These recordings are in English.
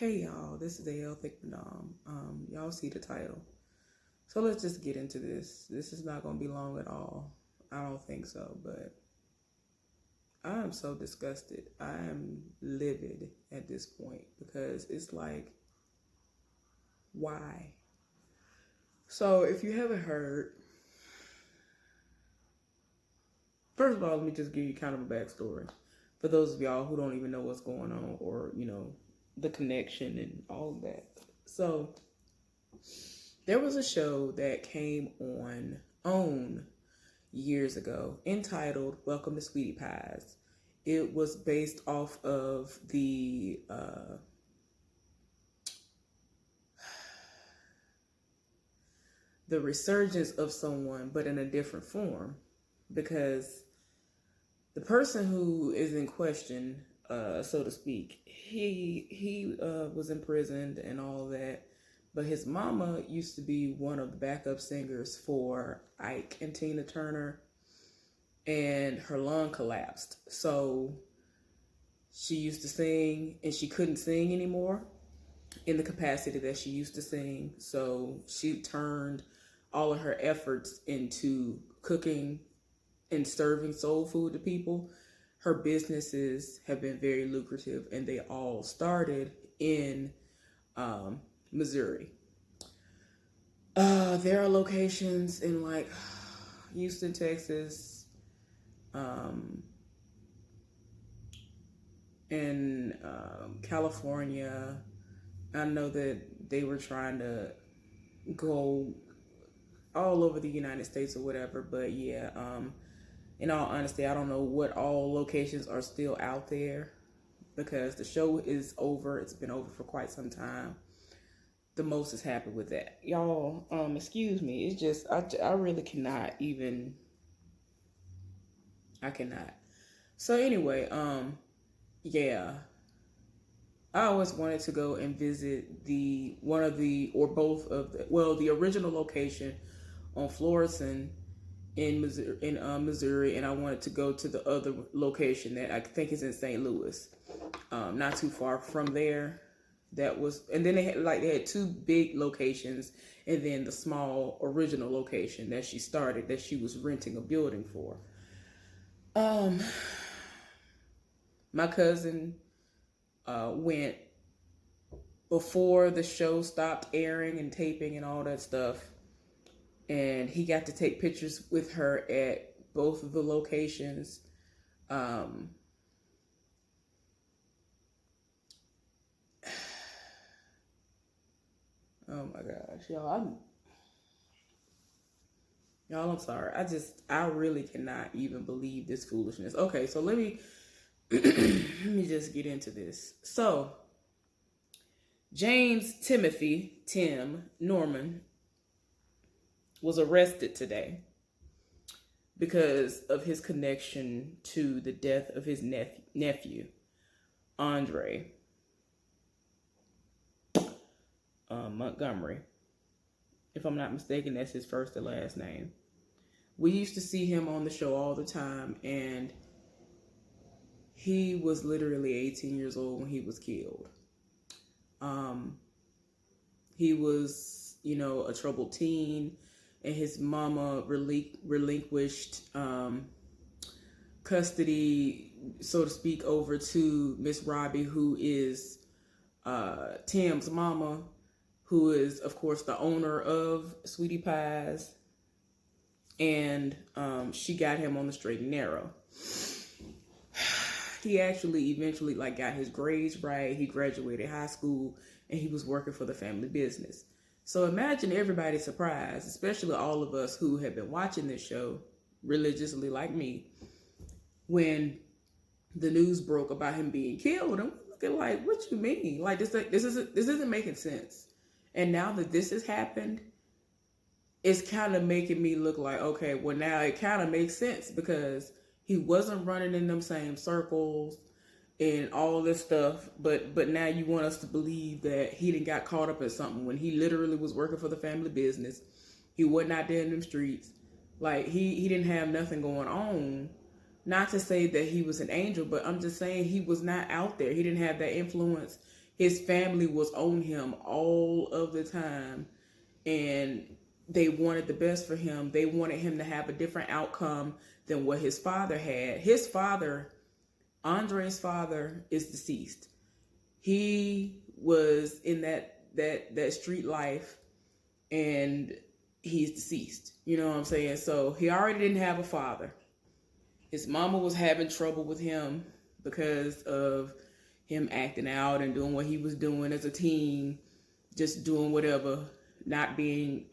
Hey y'all, this is AL Thick Madam. Y'all see the title. So let's just get into this. This is not gonna be long at all. I don't think so, but I am so disgusted. I am livid at this point because it's like, why? So if you haven't heard, first of all, let me just give you kind of a backstory. For those of y'all who don't even know what's going on or, the connection and all of that. So there was a show that came on years ago entitled Welcome to Sweetie Pies. It was based off of the resurgence of someone, but in a different form, because the person who is in question, so to speak, he was imprisoned and all that, but his mama used to be one of the backup singers for Ike and Tina Turner, and her lung collapsed. So she used to sing, and she couldn't sing anymore in the capacity that she used to sing. So she turned all of her efforts into cooking and serving soul food to people. Her businesses have been very lucrative, and they all started in Missouri. There are locations in like Houston, Texas, in California. I know that they were trying to go all over the United States or whatever, but yeah, in all honesty, I don't know what all locations are still out there because the show is over. It's been over for quite some time. The most has happened with that. Y'all, excuse me. It's just, I really cannot even, I cannot. So anyway, yeah. I always wanted to go and visit the original location on Florissant in Missouri, and I wanted to go to the other location that I think is in St. Louis, not too far from there. And then they had two big locations, and then the small original location that she started, that she was renting a building for. My cousin went before the show stopped airing and taping and all that stuff, and he got to take pictures with her at both of the locations. Oh my gosh, y'all, I'm sorry. I really cannot even believe this foolishness. Okay, so let me let me just get into this. So James Timothy Tim Norman was arrested today because of his connection to the death of his nephew, Andre Montgomery. If I'm not mistaken, that's his first and last name. We used to see him on the show all the time, and he was literally 18 years old when he was killed. He was, a troubled teen, and his mama relinquished custody, so to speak, over to Miss Robbie, who is Tim's mama, who is, of course, the owner of Sweetie Pies, and she got him on the straight and narrow. He actually eventually got his grades right. He graduated high school, and he was working for the family business. So imagine everybody's surprise, especially all of us who have been watching this show religiously like me, when the news broke about him being killed. And we're looking like, what you mean? Like, this isn't making sense. And now that this has happened, it's kind of making me look like, okay, well, now it kind of makes sense, because he wasn't running in them same circles and all this stuff, but now you want us to believe that he didn't got caught up in something when he literally was working for the family business. He wasn't out there in them streets. Like, he didn't have nothing going on. Not to say that he was an angel, but I'm just saying he was not out there. He didn't have that influence. His family was on him all of the time, and they wanted the best for him. They wanted him to have a different outcome than what his father had. His father, Andre's father, is deceased. He was in that street life, and he's deceased. You know what I'm saying? So he already didn't have a father. His mama was having trouble with him because of him acting out and doing what he was doing as a teen, just doing whatever, not being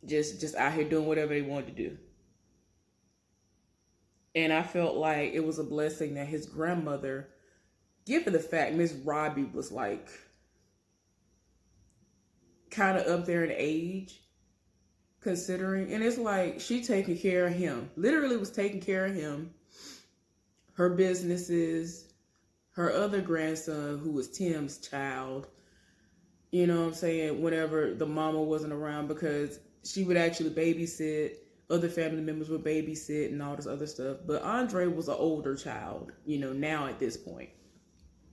just out here doing whatever they wanted to do. And I felt like it was a blessing that his grandmother, given the fact Miss Robbie was like kind of up there in age, considering, and it's like she taking care of him, literally was taking care of him, her businesses, her other grandson who was Tim's child, you know what I'm saying, whenever the mama wasn't around, because she would actually babysit, other family members would babysit and all this other stuff. But Andre was an older child, you know, now at this point,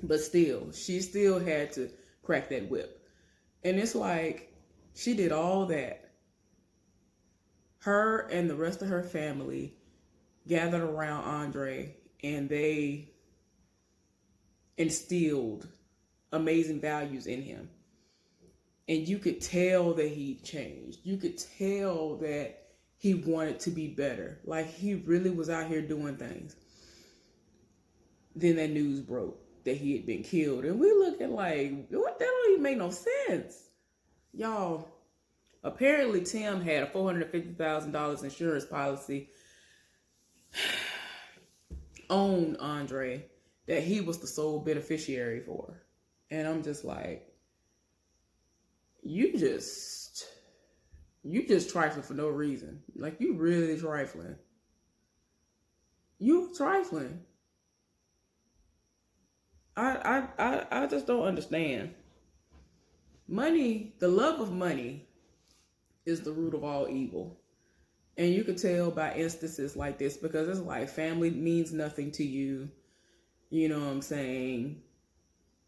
but still, she still had to crack that whip. And it's like she did all that. Her and the rest of her family gathered around Andre, and they instilled amazing values in him. And you could tell that he changed. You could tell that he wanted to be better. Like, he really was out here doing things. Then that news broke that he had been killed. And we looking like, what? That don't even make no sense. Y'all, apparently Tim had a $450,000 insurance policy on Andre that he was the sole beneficiary for. And I'm just like, you just trifling for no reason. Like, you really trifling. You trifling. I just don't understand. Money, the love of money is the root of all evil. And you could tell by instances like this, because it's like family means nothing to you. You know what I'm saying?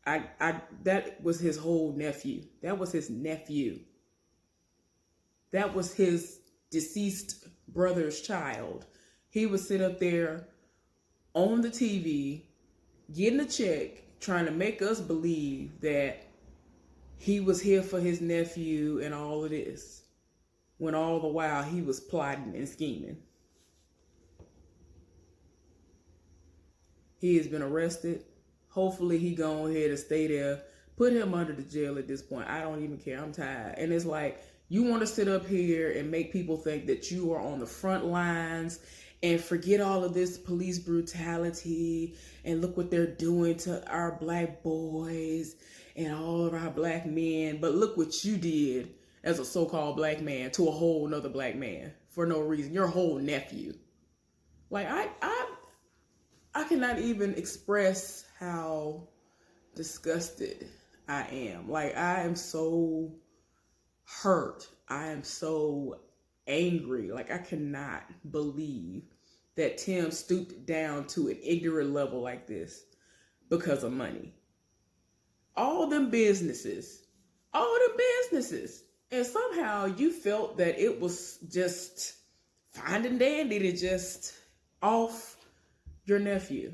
That was his whole nephew. That was his nephew. That was his deceased brother's child. He would sit up there on the TV, getting a check, trying to make us believe that he was here for his nephew and all of this, when all the while he was plotting and scheming. He has been arrested. Hopefully he go ahead and stay there. Put him under the jail at this point. I don't even care. I'm tired. And it's like, you want to sit up here and make people think that you are on the front lines and forget all of this police brutality and look what they're doing to our black boys and all of our black men. But look what you did as a so-called black man to a whole nother black man for no reason. Your whole nephew. Like, I cannot even express how disgusted I am. Like, I am so hurt. I am so angry. Like, I cannot believe that Tim stooped down to an ignorant level like this because of money. All them businesses. And somehow you felt that it was just fine and dandy to just off your nephew.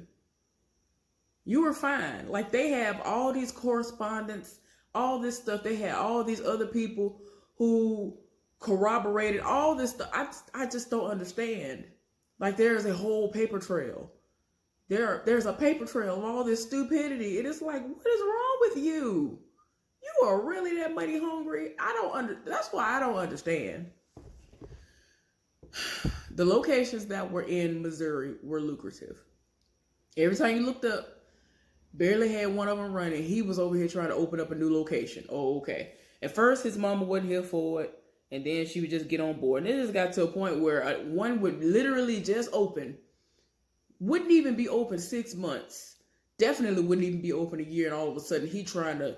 You were fine. Like, they have all these correspondence, all this stuff. They had all these other people who corroborated all this stuff. I just don't understand. Like, there's a whole paper trail. There's a paper trail of all this stupidity. It is like, what is wrong with you? You are really that money hungry? That's why I don't understand. The locations that were in Missouri were lucrative. Every time you looked up, barely had one of them running. He was over here trying to open up a new location. Oh, okay. At first, his mama wasn't here for it, and then she would just get on board. And it just got to a point where one would literally just open. Wouldn't even be open 6 months. Definitely wouldn't even be open a year, and all of a sudden, he trying to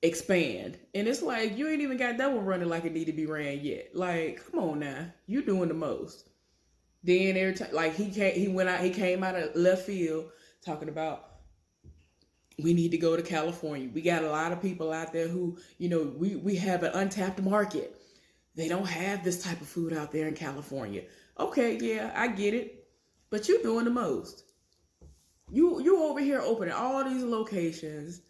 expand. And it's like, you ain't even got that one running like it need to be ran yet. Like, come on now. You doing the most. Then every time, like, he came out of left field talking about, we need to go to California. We got a lot of people out there who, we have an untapped market. They don't have this type of food out there in California. Okay, yeah, I get it. But you're doing the most. You over here opening all these locations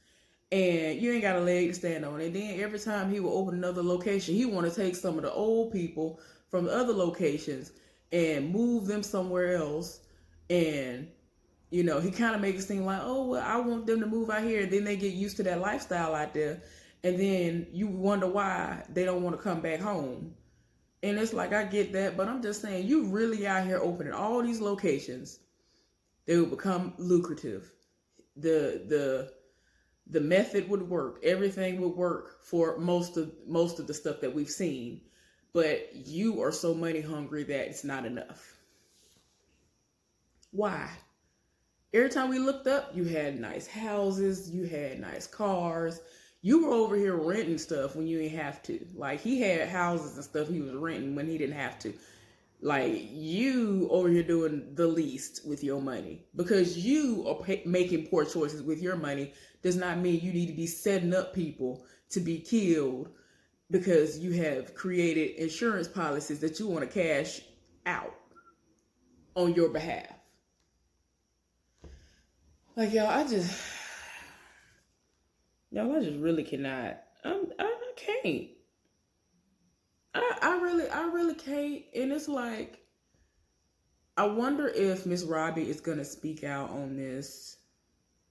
and you ain't got a leg to stand on. And then every time he will open another location, he want to take some of the old people from the other locations and move them somewhere else. And he kind of makes it seem like, oh, well, I want them to move out here. And then they get used to that lifestyle out there. And then you wonder why they don't want to come back home. And it's like, I get that. But I'm just saying, you really out here opening all these locations. They will become lucrative. The method would work. Everything would work for most of the stuff that we've seen. But you are so money hungry that it's not enough. Why? Every time we looked up, you had nice houses, you had nice cars. You were over here renting stuff when you didn't have to. Like, he had houses and stuff he was renting when he didn't have to. Like, you over here doing the least with your money. Because you are making poor choices with your money does not mean you need to be setting up people to be killed because you have created insurance policies that you want to cash out on your behalf. Like, y'all, I just really cannot. I can't. I really can't. And it's like, I wonder if Miss Robbie is gonna speak out on this,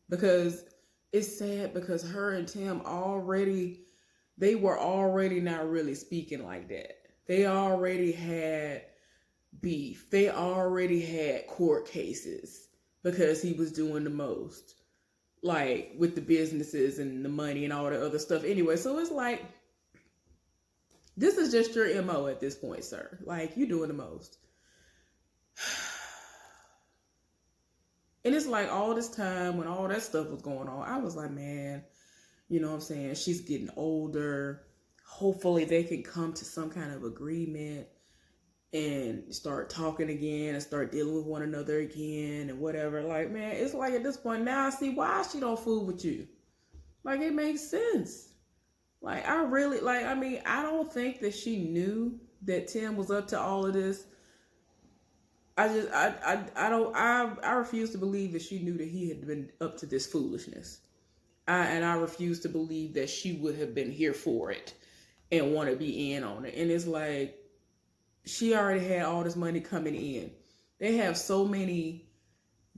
because it's sad, because her and Tim they were already not really speaking like that. They already had beef. They already had court cases because he was doing the most, like with the businesses and the money and all the other stuff. Anyway, so it's like, this is just your MO at this point, sir. Like, you doing the most. And it's like, all this time when all that stuff was going on, I was like, man, you know what I'm saying? She's getting older. Hopefully they can come to some kind of agreement and start talking again and start dealing with one another again and whatever. Like, man, it's like, at this point now I see why she don't fool with you. Like, it makes sense. Like, I don't think that she knew that Tim was up to all of this. I refuse to believe that she knew that he had been up to this foolishness. I refuse to believe that she would have been here for it and want to be in on it. And it's like, she already had all this money coming in. They have so many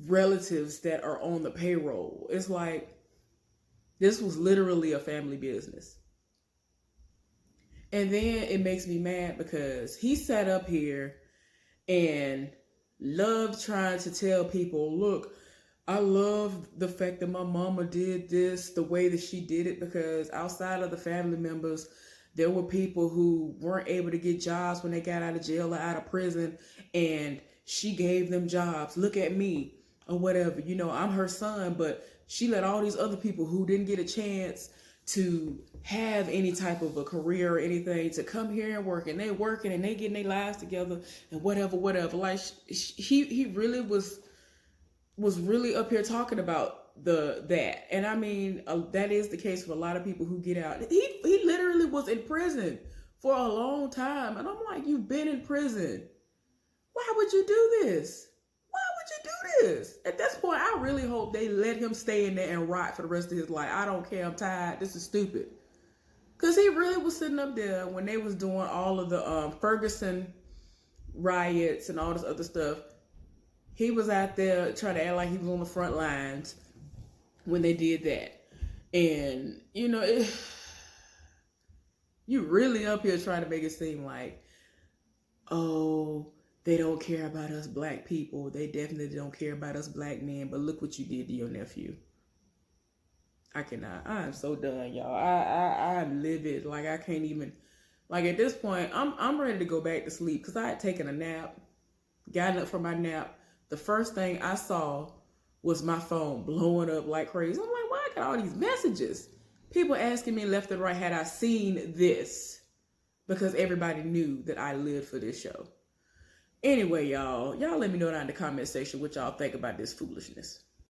relatives that are on the payroll. It's like, this was literally a family business. And then it makes me mad because he sat up here and loved trying to tell people, look, I love the fact that my mama did this the way that she did it, because outside of the family members, there were people who weren't able to get jobs when they got out of jail or out of prison, and she gave them jobs. Look at me, or whatever. I'm her son, but she let all these other people who didn't get a chance to have any type of a career or anything to come here and work, and they working and they getting their lives together and whatever. Like, he really was really up here talking about that. And I mean, that is the case for a lot of people who get out. He literally was in prison for a long time. And I'm like, you've been in prison. Why would you do this? Why would you do this? At this point, I really hope they let him stay in there and rot for the rest of his life. I don't care. I'm tired. This is stupid. Because he really was sitting up there when they was doing all of the Ferguson riots and all this other stuff. He was out there trying to act like he was on the front lines when they did that. And, you really up here trying to make it seem like, oh, they don't care about us black people. They definitely don't care about us black men. But look what you did to your nephew. I cannot. I am so done, y'all. I'm livid. Like, I can't even. Like, at this point, I'm ready to go back to sleep because I had taken a nap, gotten up from my nap. The first thing I saw was my phone blowing up like crazy. I'm like, why I got all these messages? People asking me left and right, had I seen this? Because everybody knew that I lived for this show. Anyway, y'all let me know down in the comment section what y'all think about this foolishness.